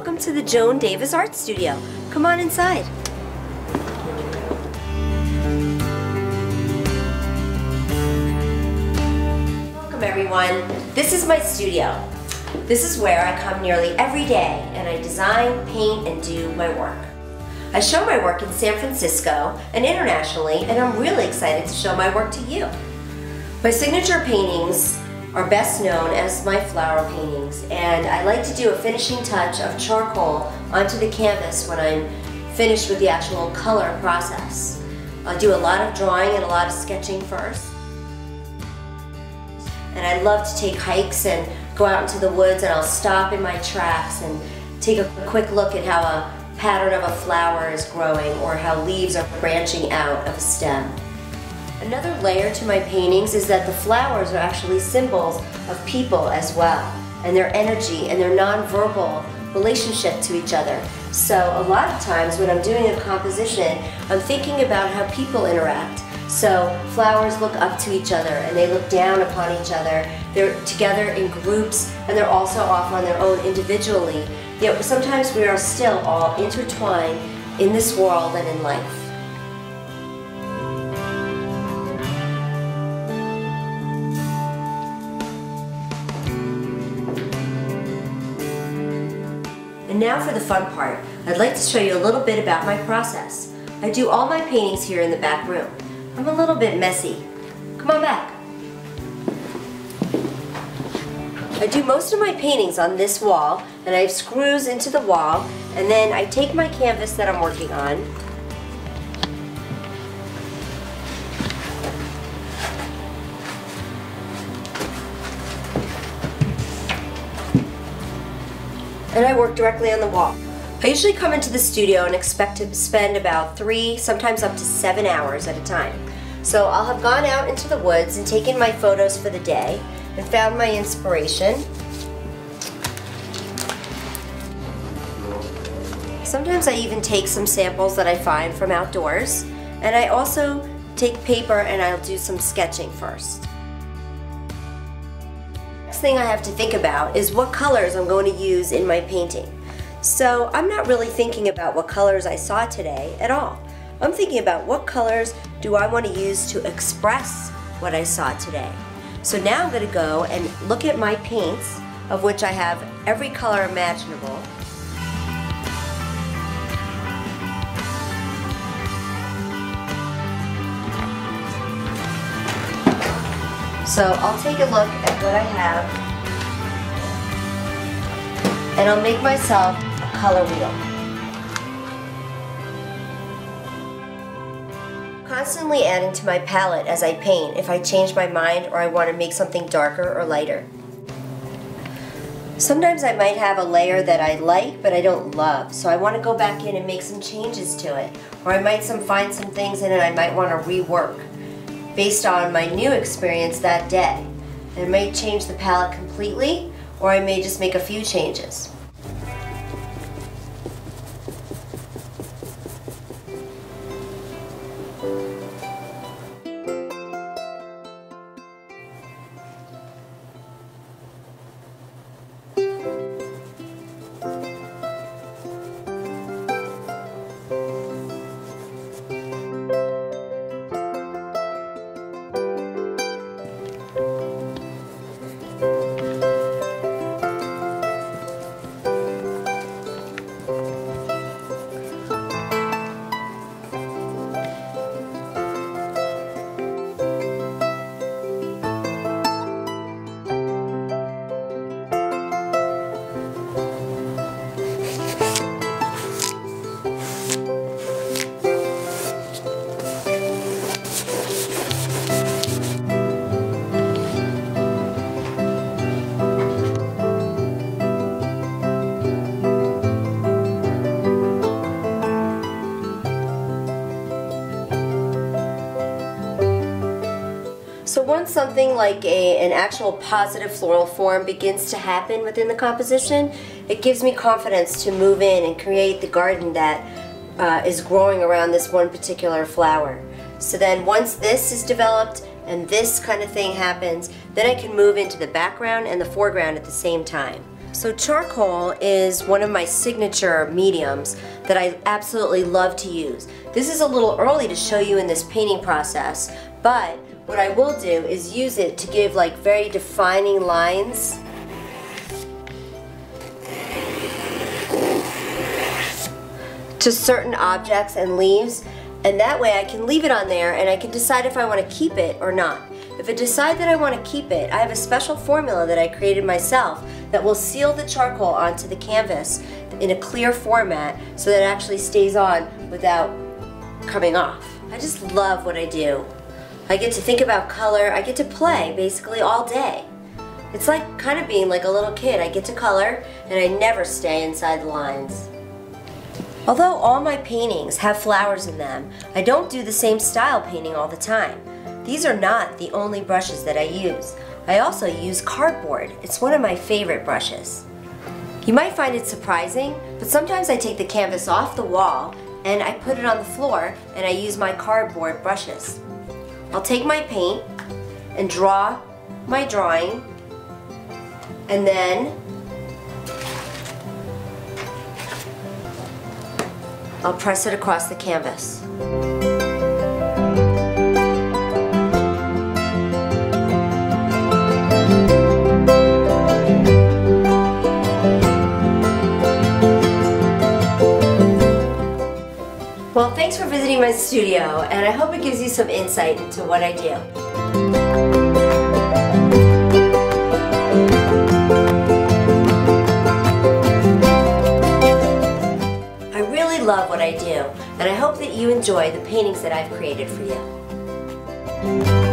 Welcome to the Joan Davis Art Studio. Come on inside. Welcome everyone. This is my studio. This is where I come nearly every day and I design, paint, and do my work. I show my work in San Francisco and internationally, and I'm really excited to show my work to you. My signature paintings are best known as my flower paintings, and I like to do a finishing touch of charcoal onto the canvas when I'm finished with the actual color process. I'll do a lot of drawing and a lot of sketching first. And I love to take hikes and go out into the woods, and I'll stop in my tracks and take a quick look at how a pattern of a flower is growing or how leaves are branching out of a stem. Another layer to my paintings is that the flowers are actually symbols of people as well, and their energy and their nonverbal relationship to each other. So a lot of times when I'm doing a composition, I'm thinking about how people interact. So flowers look up to each other and they look down upon each other. They're together in groups and they're also off on their own individually. Yet sometimes we are still all intertwined in this world and in life. And now for the fun part. I'd like to show you a little bit about my process. I do all my paintings here in the back room. I'm a little bit messy. Come on back. I do most of my paintings on this wall, and I have screws into the wall, and then I take my canvas that I'm working on, and I work directly on the wall. I usually come into the studio and expect to spend about 3, sometimes up to 7 hours at a time. So I'll have gone out into the woods and taken my photos for the day and found my inspiration. Sometimes I even take some samples that I find from outdoors, and I also take paper and I'll do some sketching first. Next thing I have to think about is what colors I'm going to use in my painting. So I'm not really thinking about what colors I saw today at all. I'm thinking about what colors do I want to use to express what I saw today. So now I'm going to go and look at my paints, of which I have every color imaginable. So I'll take a look at what I have, and I'll make myself a color wheel. Constantly adding to my palette as I paint if I change my mind or I want to make something darker or lighter. Sometimes I might have a layer that I like but I don't love, so I want to go back in and make some changes to it. Or I might find some things in it I might want to rework based on my new experience that day. And it may change the palette completely, or I may just make a few changes. So once something like an actual positive floral form begins to happen within the composition, it gives me confidence to move in and create the garden that is growing around this one particular flower. So then once this is developed and this kind of thing happens, then I can move into the background and the foreground at the same time. So charcoal is one of my signature mediums that I absolutely love to use. This is a little early to show you in this painting process, but what I will do is use it to give like very defining lines to certain objects and leaves, and that way I can leave it on there and I can decide if I want to keep it or not. If I decide that I want to keep it, I have a special formula that I created myself that will seal the charcoal onto the canvas in a clear format so that it actually stays on without coming off. I just love what I do. I get to think about color, I get to play basically all day. It's like kind of being like a little kid. I get to color and I never stay inside the lines. Although all my paintings have flowers in them, I don't do the same style painting all the time. These are not the only brushes that I use. I also use cardboard. It's one of my favorite brushes. You might find it surprising, but sometimes I take the canvas off the wall and I put it on the floor and I use my cardboard brushes. I'll take my paint and draw my drawing, and then I'll press it across the canvas. Well, thanks for visiting my studio, and I hope it gives you some insight into what I do. I really love what I do, and I hope that you enjoy the paintings that I've created for you.